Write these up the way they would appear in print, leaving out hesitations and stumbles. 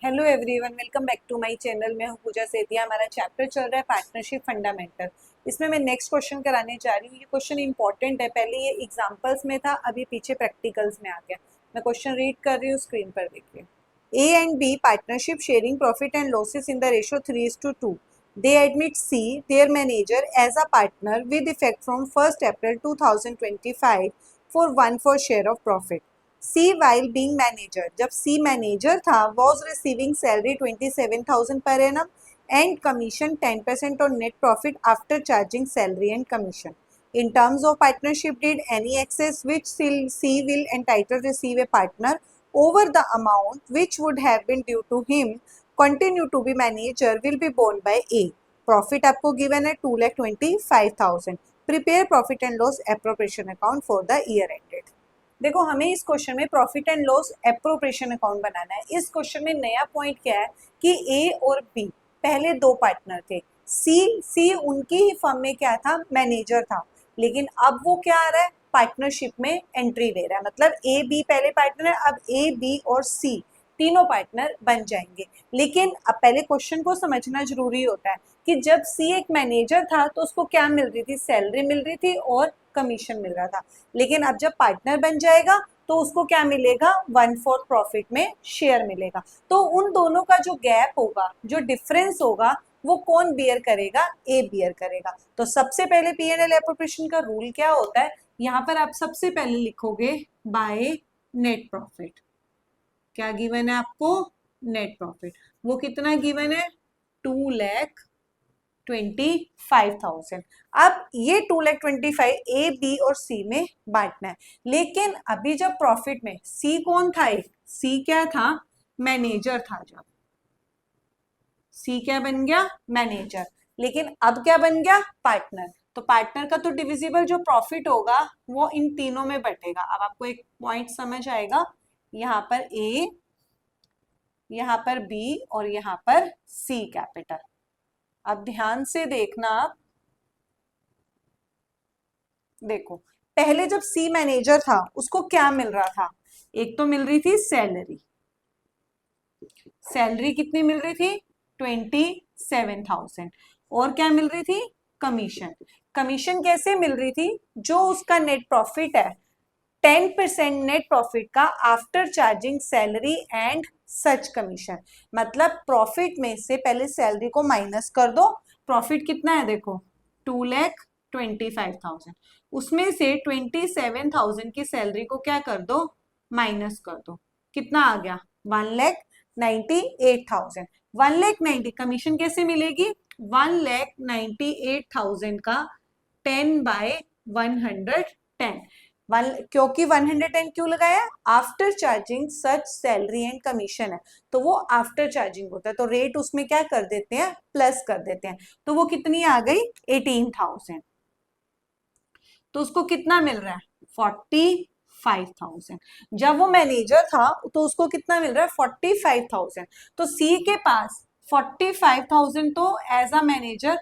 Hello everyone, welcome back to my channel. मैं हूं पूजा सेतिया। हमारा चैप्टर चल रहा है पार्टनरशिप फंडामेंटल। इसमें मैं नेक्स्ट क्वेश्चन कराने जा रही हूँ। ये क्वेश्चन इंपॉर्टेंट है। पहले ये एग्जांपल्स में था, अभी पीछे प्रैक्टिकल्स में आ गया। मैं क्वेश्चन रीड कर रही हूँ, स्क्रीन पर देखिए। A and B partnership sharing profit and losses in the ratio 3:2। They admit C, their manager, as a partner with effect from 1st April 2025 for 1/4 share of profit. C while being manager, जब C manager था, was receiving salary 27,000 per annum and commission 10% on net profit after charging salary and commission. In terms of partnership deed, any excess which C will entitled receive a partner over the amount which would have been due to him continue to be manager will be borne by A. Profit आपको given है 2,25,000. Prepare profit and loss appropriation account for the year ended. देखो, हमें इस question में profit and loss appropriation account बनाना है। इस question में नया पॉइंट क्या है कि ए और बी पहले दो पार्टनर थे। सी उनकी ही फर्म में क्या था, मैनेजर था। लेकिन अब वो क्या आ रहा है, पार्टनरशिप में एंट्री ले रहा है। मतलब ए बी पहले पार्टनर है, अब ए बी और सी तीनों पार्टनर बन जाएंगे। लेकिन अब पहले क्वेश्चन को समझना जरूरी होता है कि जब सी एक मैनेजर था तो उसको क्या मिल रही थी, सैलरी मिल रही थी और कमीशन मिल रहा था। लेकिन अब जब पार्टनर बन जाएगा तो उसको क्या मिलेगा, 1/4 प्रॉफिट में शेयर मिलेगा। तो उन दोनों का जो गैप होगा, जो डिफरेंस होगा, वो कौन बियर करेगा, ए बियर करेगा। तो सबसे पहले P&L एप्रोप्रिएशन का रूल क्या होता है, यहाँ पर आप सबसे पहले लिखोगे बाय नेट प्रॉफिट। क्या गिवन है आपको, नेट प्रॉफिट। वो कितना गिवन है, 2,25,000। अब ये 2,25,000 ए बी और सी में बांटना है। लेकिन अभी जब प्रॉफिट में सी कौन था, एक सी क्या था, मैनेजर था। जब सी क्या बन गया, मैनेजर। लेकिन अब क्या बन गया, पार्टनर। तो पार्टनर का तो डिविजिबल जो प्रॉफिट होगा वो इन तीनों में बटेगा। अब आपको एक पॉइंट समझ आएगा, यहाँ पर ए, यहाँ पर बी और यहाँ पर सी कैपिटल। अब ध्यान से देखना, देखो पहले जब सी मैनेजर था उसको क्या मिल रहा था, एक तो मिल रही थी सैलरी। सैलरी कितनी मिल रही थी, 27,000। और क्या मिल रही थी, कमीशन। कमीशन कैसे मिल रही थी, जो उसका नेट प्रॉफिट है 10% नेट प्रॉफिट का after charging salary and such commission. मतलब प्रॉफिट में से पहले सैलरी को माइनस कर दो। प्रॉफिट कितना है, देखो 2,25,000। उसमें से 27,000 की सैलरी को क्या कर दो, माइनस कर दो। कितना आ गया, 1,98,000। 1,90,000 कमीशन कैसे मिलेगी, 1,98,000 का 10/110। क्योंकि 110 क्यों लगाया, after charging such salary and commission है, तो वो आफ्टर चार्जिंग होता है। तो रेट उसमें क्या कर देते हैं, प्लस कर देते हैं। तो वो कितनी आ गई, 18,000। तो उसको कितना मिल रहा है, 45,000। जब वो मैनेजर था तो उसको कितना मिल रहा है, 45,000। तो सी के पास 45,000 तो एज अ मैनेजर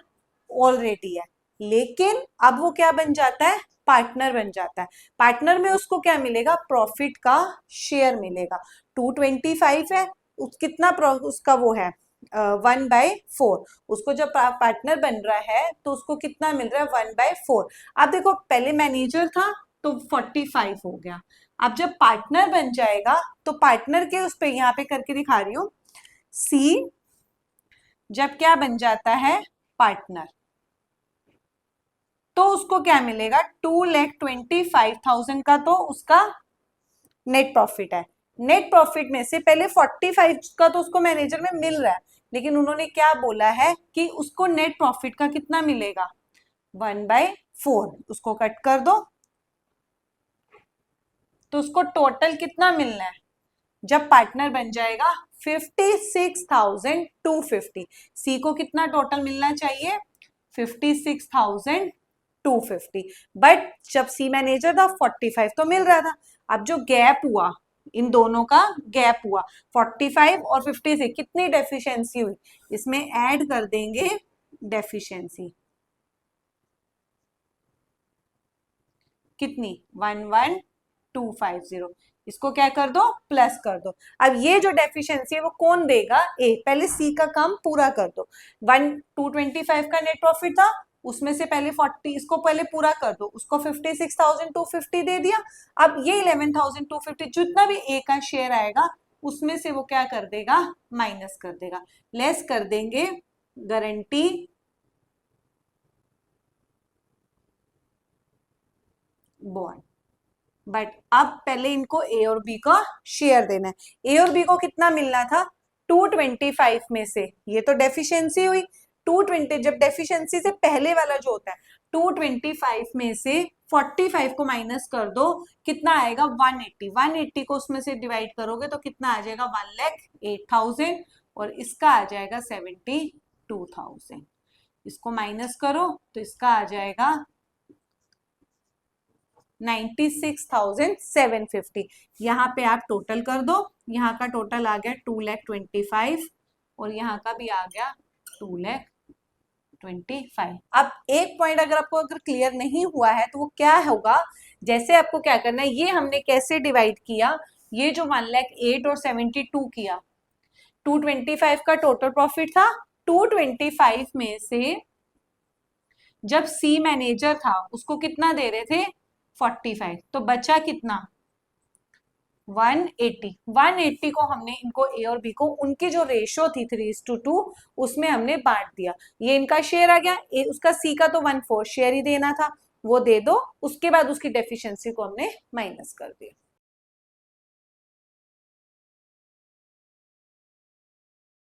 ऑलरेडी है। लेकिन अब वो क्या बन जाता है, पार्टनर बन जाता है। पार्टनर में उसको क्या मिलेगा, प्रॉफिट का शेयर मिलेगा। 225 है, कितना उसका वो है 1/4। उसको जब पार्टनर बन रहा है तो उसको कितना मिल रहा है, 1/4। अब देखो पहले मैनेजर था तो 45 हो गया। अब जब पार्टनर बन जाएगा तो पार्टनर के उस पे यहाँ पे करके दिखा रही हूँ, सी जब क्या बन जाता है, पार्टनर, तो उसको क्या मिलेगा, 2,25,000 का तो उसका नेट प्रॉफिट है। नेट प्रॉफिट में से पहले 45 का तो उसको मैनेजर में मिल रहा है, लेकिन उन्होंने क्या बोला है कि उसको नेट प्रॉफिट का कितना मिलेगा, 1/4। उसको कट कर दो तो उसको टोटल कितना मिलना है, जब पार्टनर बन जाएगा 56,250। सी को कितना टोटल मिलना चाहिए, 56,250। बट जब सी मैनेजर था 45 तो मिल रहा था। अब जो गैप हुआ, इन दोनों का गैप हुआ 45 और 56, कितनी डेफिशिएंसी हुई, इसमें ऐड कर देंगे डेफिशिएंसी। कितनी, 11,250। इसको क्या कर दो, प्लस कर दो। अब ये जो डेफिशिएंसी है वो कौन देगा, ए। पहले सी का काम पूरा कर दो। 225 का नेट प्रॉफिट था, उसमें से पहले 40, इसको पहले पूरा कर दो, उसको 56,250 दे दिया। अब ये 11,250 जितना भी ए का शेयर आएगा उसमें से वो क्या कर देगा, माइनस कर देगा, लेस कर देंगे गारंटी बॉन्ड। बट अब पहले इनको ए और बी का शेयर देना है। ए और बी को कितना मिलना था, 225 में से, ये तो डेफिशिएंसी हुई 220, जब डेफिशिएंसी से पहले वाला जो होता है 225 में से 45 को माइनस कर दो, कितना आएगा 180। 180 को उसमें से डिवाइड करोगे तो कितना आ जाएगा 1,08,000 और इसका आ जाएगा 72,000। इसको माइनस करो तो इसका आ जाएगा 96,750। यहाँ पे आप टोटल कर दो, यहाँ का टोटल आ गया 2,25,000 और यहाँ का भी आ गया 2,25,000। अब एक पॉइंट अगर आपको अगर क्लियर नहीं हुआ है तो वो क्या होगा, जैसे आपको क्या करना है, ये हमने कैसे डिवाइड किया, ये जो 1,08,000 और 72 किया, 225 का टोटल प्रॉफिट था, 225 में से जब सी मैनेजर था उसको कितना दे रहे थे 45, तो बचा कितना 180। 180 को हमने इनको ए और बी को उनकी जो रेशो थी 3:2 उसमें हमने बांट दिया, ये इनका शेयर आ गया, ए उसका सी का तो 1/4 शेयर ही देना था, वो दे दो, उसके बाद उसकी डेफिशिएंसी को हमने माइनस कर दिया।